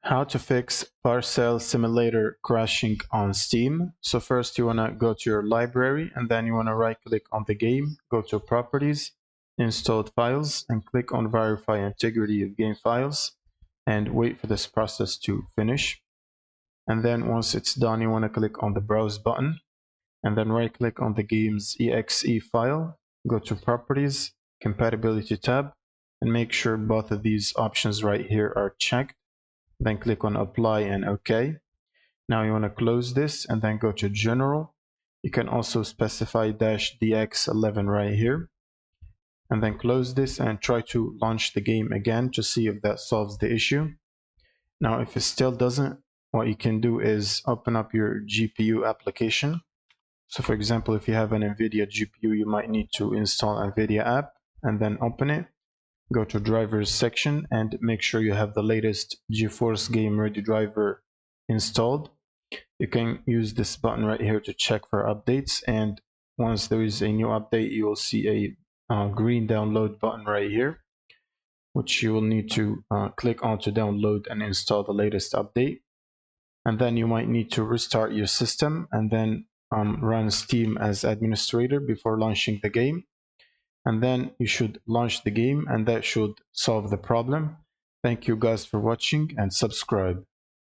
How to fix Parcel Simulator crashing on Steam. So first you want to go to your library and then you want to right click on the game, go to properties, installed files, and click on verify integrity of game files and wait for this process to finish. And then once it's done, you want to click on the browse button and then right click on the game's exe file, go to properties, compatibility tab, and make sure both of these options right here are checked. Then click on apply and OK. Now you want to close this and then go to general. You can also specify -dx11 right here. And then close this and try to launch the game again to see if that solves the issue. Now if it still doesn't, what you can do is open up your GPU application. So for example, if you have an NVIDIA GPU, you might need to install NVIDIA app and then open it. Go to drivers section and make sure you have the latest GeForce Game Ready driver installed. You can use this button right here to check for updates, and once there is a new update, you will see a green download button right here, which you will need to click on to download and install the latest update. And then you might need to restart your system and then run Steam as administrator before launching the game. And then you should launch the game and that should solve the problem. Thank you guys for watching and subscribe.